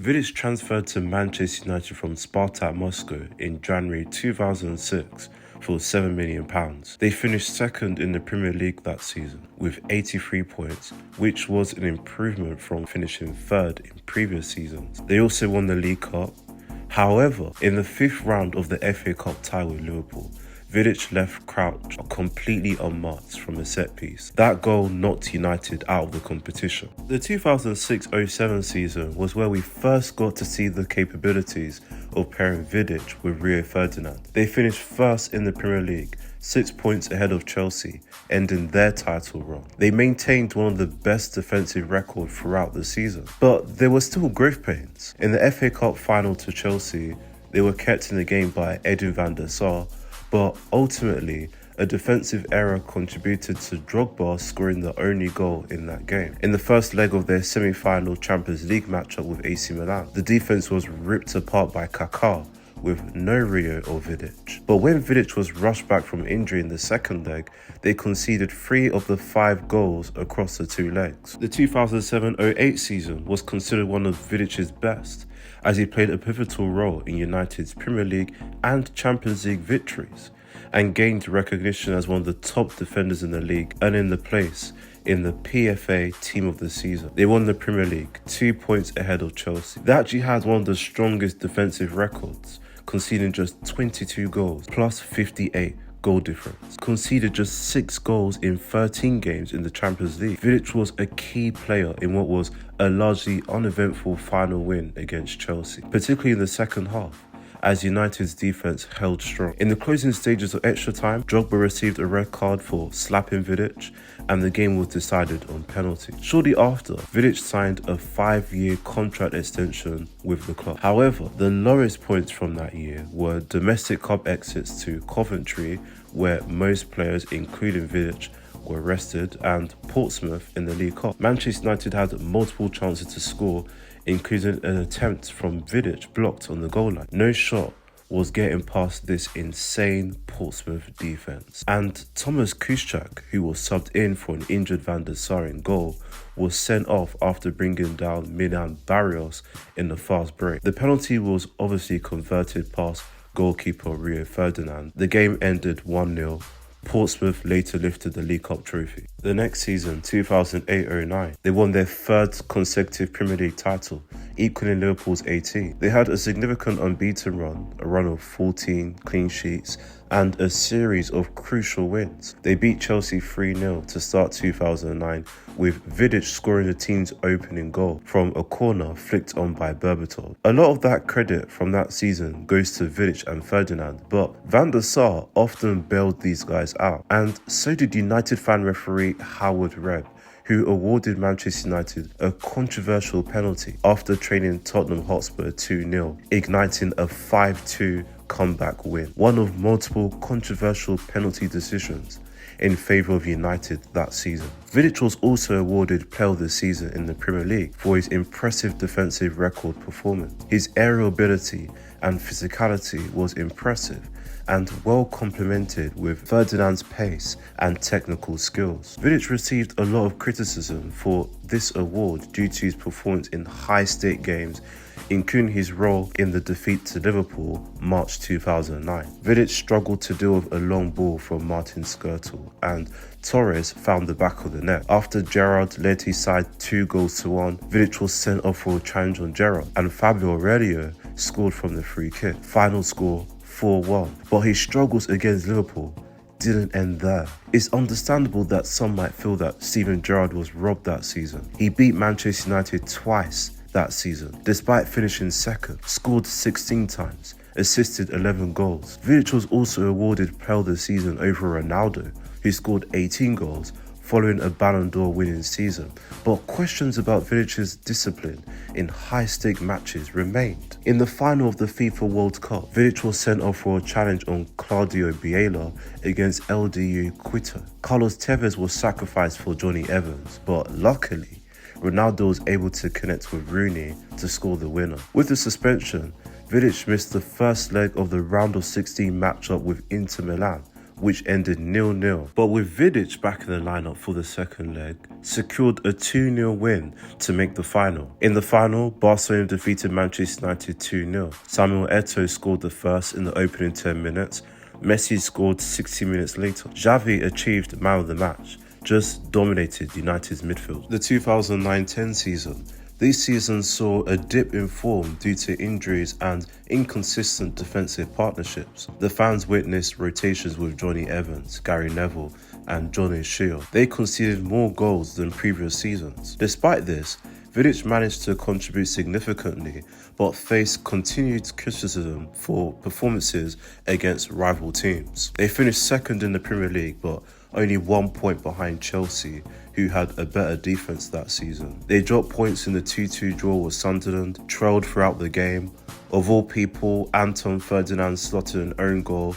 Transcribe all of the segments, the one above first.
Vidić transferred to Manchester United from Spartak Moscow in January 2006 for £7 million. They finished second in the Premier League that season with 83 points, which was an improvement from finishing third in previous seasons. They also won the League Cup. However, in the fifth round of the FA Cup tie with Liverpool, Vidić left Crouch completely unmarked from a set piece. That goal knocked United out of the competition. The 2006-07 season was where we first got to see the capabilities of pairing Vidić with Rio Ferdinand. They finished first in the Premier League, 6 points ahead of Chelsea, ending their title run. They maintained one of the best defensive records throughout the season, but there were still growth pains. In the FA Cup final to Chelsea, they were kept in the game by Edwin van der Sar, but ultimately, a defensive error contributed to Drogba scoring the only goal in that game. In the first leg of their semi-final Champions League matchup with AC Milan, the defense was ripped apart by Kaká with no Rio or Vidić. But when Vidić was rushed back from injury in the second leg, they conceded 3 of the 5 goals across the 2 legs. The 2007-08 season was considered one of Vidic's best, as he played a pivotal role in United's Premier League and Champions League victories, and gained recognition as one of the top defenders in the league, earning the place in the PFA Team of the Season. They won the Premier League, 2 points ahead of Chelsea. They actually had one of the strongest defensive records, conceding just 22 goals, plus 58 goal difference. Conceded just 6 goals in 13 games in the Champions League. Vidić was a key player in what was a largely uneventful final win against Chelsea, particularly in the second half, as United's defense held strong. In the closing stages of extra time, Drogba received a red card for slapping Vidić, and the game was decided on penalty. Shortly after, Vidić signed a 5-year contract extension with the club. However, the lowest points from that year were domestic cup exits to Coventry, where most players, including Vidić, were rested, and Portsmouth in the League Cup. Manchester United had multiple chances to score, including an attempt from Vidić blocked on the goal line. No shot was getting past this insane Portsmouth defense. And Thomas Kuszczak, who was subbed in for an injured Van der Sar in goal, was sent off after bringing down Milan Barrios in the fast break. The penalty was obviously converted past goalkeeper Rio Ferdinand. The game ended 1-0. Portsmouth later lifted the League Cup trophy. The next season, 2008-09, they won their 3rd consecutive Premier League title, equaling Liverpool's 18. They had a significant unbeaten run, a run of 14 clean sheets, and a series of crucial wins. They beat Chelsea 3-0 to start 2009, with Vidić scoring the team's opening goal from a corner flicked on by Berbatov. A lot of that credit from that season goes to Vidić and Ferdinand, but Van der Sar often bailed these guys out, and so did United fan referee Howard Webb, who awarded Manchester United a controversial penalty after trailing Tottenham Hotspur 2-0, igniting a 5-2 comeback win. One of multiple controversial penalty decisions in favour of United that season. Vidić was also awarded Player of the Season in the Premier League for his impressive defensive record performance. His aerial ability and physicality was impressive and well complemented with Ferdinand's pace and technical skills. Vidić received a lot of criticism for this award due to his performance in high-stake games, including his role in the defeat to Liverpool, March 2009. Vidić struggled to deal with a long ball from Martin Skrtel, and Torres found the back of the net. After Gerrard led his side 2-1, Vidić was sent off for a challenge on Gerrard, and Fabio Aurelio scored from the free kick. Final score 4-1. But his struggles against Liverpool didn't end there. It's understandable that some might feel that Steven Gerrard was robbed that season. He beat Manchester United twice that season, despite finishing second, scored 16 times, assisted 11 goals. Vidić was also awarded Player of the Season over Ronaldo, who scored 18 goals following a Ballon d'Or winning season, but questions about Vidic's discipline in high-stake matches remained. In the final of the FIFA World Cup, Vidić was sent off for a challenge on Claudio Bielsa against LDU Quito. Carlos Tevez was sacrificed for Johnny Evans, but luckily, Ronaldo was able to connect with Rooney to score the winner. With the suspension, Vidić missed the first leg of the round of 16 matchup with Inter Milan, which ended 0-0. But with Vidić back in the lineup for the second leg, secured a 2-0 win to make the final. In the final, Barcelona defeated Manchester United 2-0. Samuel Eto'o scored the first in the opening 10 minutes. Messi scored 60 minutes later. Xavi achieved man of the match, just dominated United's midfield. The 2009-10 season. This season saw a dip in form due to injuries and inconsistent defensive partnerships. The fans witnessed rotations with Johnny Evans, Gary Neville and Johnny Shield. They conceded more goals than previous seasons. Despite this, Vidić managed to contribute significantly but faced continued criticism for performances against rival teams. They finished second in the Premier League but only 1 point behind Chelsea, who had a better defence that season. They dropped points in the 2-2 draw with Sunderland, trailed throughout the game. Of all people, Anton Ferdinand slotted an own goal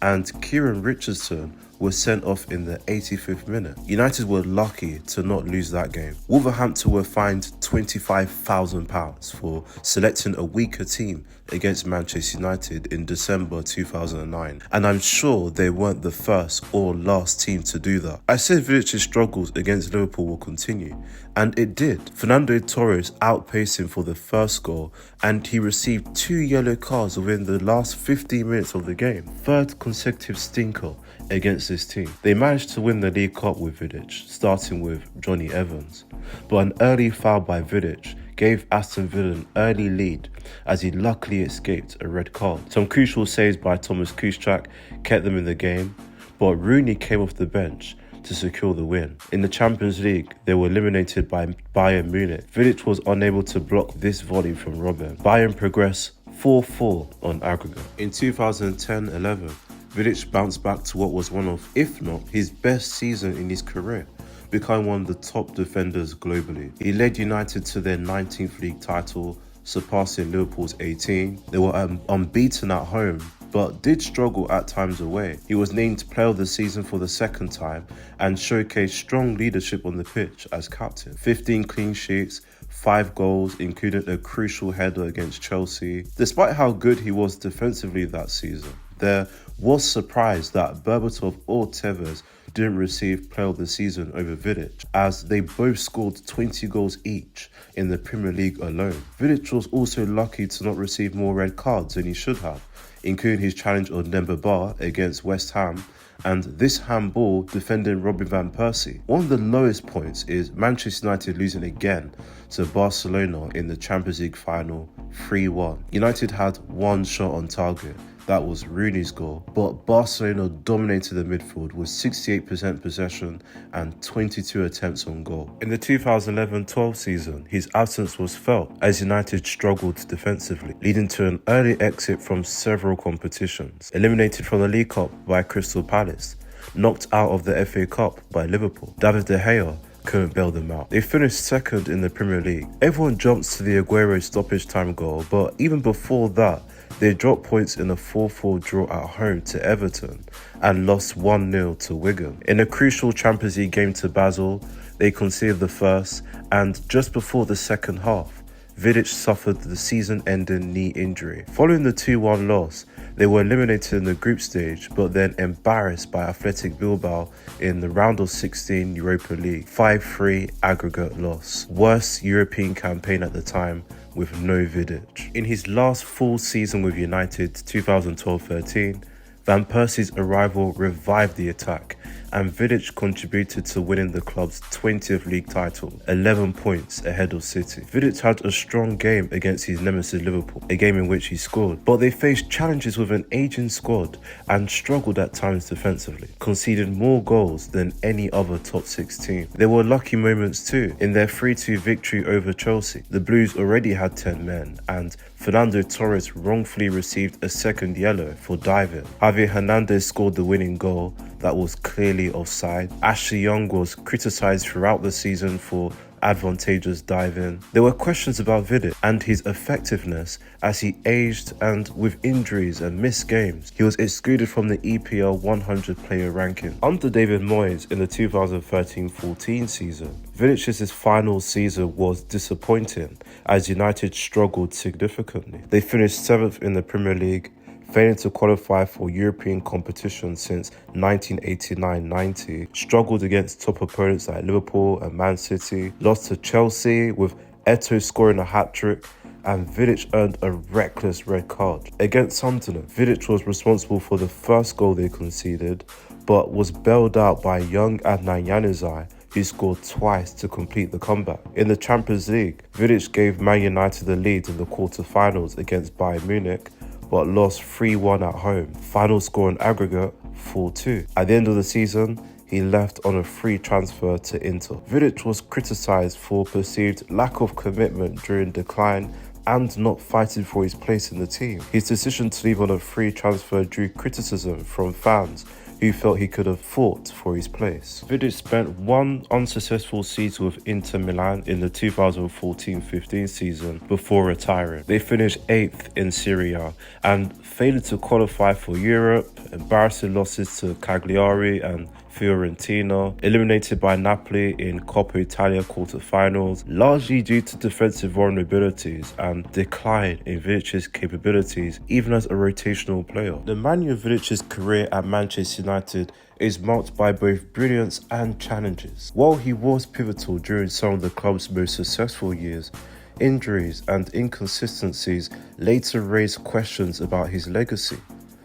and Kieran Richardson was sent off in the 85th minute. United were lucky to not lose that game. Wolverhampton were fined £25,000 for selecting a weaker team against Manchester United in December 2009, and I'm sure they weren't the first or last team to do that. I said Vidic's struggles against Liverpool will continue, and it did. Fernando Torres outpaced him for the first goal, and he received 2 yellow cards within the last 15 minutes of the game. Third consecutive stinker against this team. They managed to win the League Cup with Vidić, starting with Johnny Evans, but an early foul by Vidić gave Aston Villa an early lead as he luckily escaped a red card. Some crucial saves by Thomas Kuszczak kept them in the game, but Rooney came off the bench to secure the win. In the Champions League, they were eliminated by Bayern Munich. Vidić was unable to block this volley from Robben. Bayern progressed 4-4 on aggregate. In 2010-11, Vidić bounced back to what was one of, if not his best season in his career, becoming one of the top defenders globally. He led United to their 19th league title, surpassing Liverpool's 18. They were unbeaten at home, but did struggle at times away. He was named Player of the Season for the second time and showcased strong leadership on the pitch as captain. 15 clean sheets, 5 goals, including a crucial header against Chelsea. Despite how good he was defensively that season, there was surprise that Berbatov or Tevez didn't receive Player of the Season over Vidić, as they both scored 20 goals each in the Premier League alone. Vidić was also lucky to not receive more red cards than he should have, including his challenge on Demba Ba against West Ham and this handball defending Robin van Persie. One of the lowest points is Manchester United losing again to Barcelona in the Champions League final 3-1. United had one shot on target. That was Rooney's goal, but Barcelona dominated the midfield with 68% possession and 22 attempts on goal. In the 2011-12 season, his absence was felt as United struggled defensively, leading to an early exit from several competitions. Eliminated from the League Cup by Crystal Palace, knocked out of the FA Cup by Liverpool. David De Gea couldn't bail them out. They finished second in the Premier League. Everyone jumps to the Aguero stoppage time goal, but even before that, they dropped points in a 4-4 draw at home to Everton and lost 1-0 to Wigan. In a crucial Champions League game to Basel, they conceded the first, and just before the second half, Vidić suffered the season-ending knee injury. Following the 2-1 loss, they were eliminated in the group stage, but then embarrassed by Athletic Bilbao in the round of 16 Europa League. 5-3 aggregate loss. Worst European campaign at the time, with no Vidić. In his last full season with United, 2012-13, Van Persie's arrival revived the attack, and Vidić contributed to winning the club's 20th league title, 11 points ahead of City. Vidić had a strong game against his nemesis Liverpool, a game in which he scored, but they faced challenges with an aging squad and struggled at times defensively, conceding more goals than any other top 6 team. There were lucky moments too. In their 3-2 victory over Chelsea, the Blues already had 10 men, and Fernando Torres wrongfully received a second yellow for diving. Javier Hernandez scored the winning goal that was clearly offside. Ashley Young was criticised throughout the season for advantageous diving. There were questions about Vidić and his effectiveness as he aged, and with injuries and missed games, he was excluded from the EPL 100 player ranking. Under David Moyes in the 2013-14 season, Vidic's final season was disappointing as United struggled significantly. They finished 7th in the Premier League, failing to qualify for European competition since 1989-90, struggled against top opponents like Liverpool and Man City, lost to Chelsea with Eto'o scoring a hat-trick, and Vidić earned a reckless red card. Against Sunderland, Vidić was responsible for the first goal they conceded, but was bailed out by young Adnan Januzaj, who scored twice to complete the comeback. In the Champions League, Vidić gave Man United the lead in the quarter-finals against Bayern Munich, but lost 3-1 at home. Final score in aggregate, 4-2. At the end of the season, he left on a free transfer to Inter. Vidić was criticised for perceived lack of commitment during decline and not fighting for his place in the team. His decision to leave on a free transfer drew criticism from fans who felt he could have fought for his place. Vidić spent one unsuccessful season with Inter Milan in the 2014-15 season before retiring. They finished 8th in Serie A and failed to qualify for Europe, embarrassing losses to Cagliari and Fiorentina, eliminated by Napoli in Coppa Italia quarter-finals, largely due to defensive vulnerabilities and decline in Vidic's capabilities even as a rotational player. Nemanja Vidic's career at Manchester United is marked by both brilliance and challenges. While he was pivotal during some of the club's most successful years, injuries and inconsistencies later raised questions about his legacy.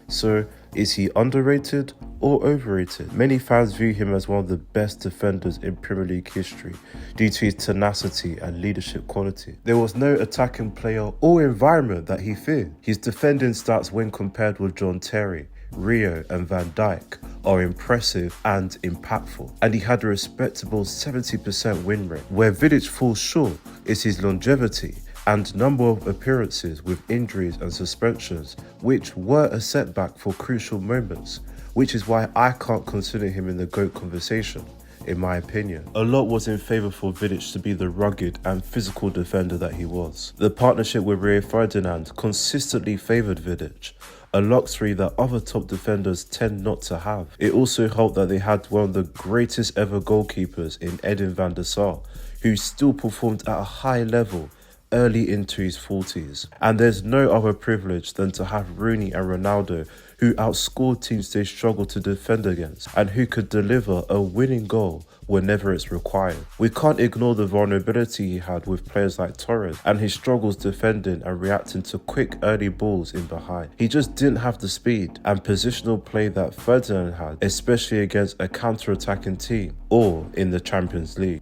So, is he underrated or overrated? Many fans view him as one of the best defenders in Premier League history due to his tenacity and leadership quality. There was no attacking player or environment that he feared. His defending stats when compared with John Terry, Rio and Van Dijk are impressive and impactful, and he had a respectable 70% win rate. Where Vidić falls short is his longevity and number of appearances with injuries and suspensions, which were a setback for crucial moments, which is why I can't consider him in the GOAT conversation, in my opinion. A lot was in favour for Vidić to be the rugged and physical defender that he was. The partnership with Rio Ferdinand consistently favoured Vidić, a luxury that other top defenders tend not to have. It also helped that they had one of the greatest ever goalkeepers in Edin van der Sar, who still performed at a high level early into his 40s. And there's no other privilege than to have Rooney and Ronaldo, who outscored teams they struggled to defend against and who could deliver a winning goal whenever it's required. We can't ignore the vulnerability he had with players like Torres and his struggles defending and reacting to quick early balls in behind. He just didn't have the speed and positional play that Ferdinand had, especially against a counter-attacking team or in the Champions League.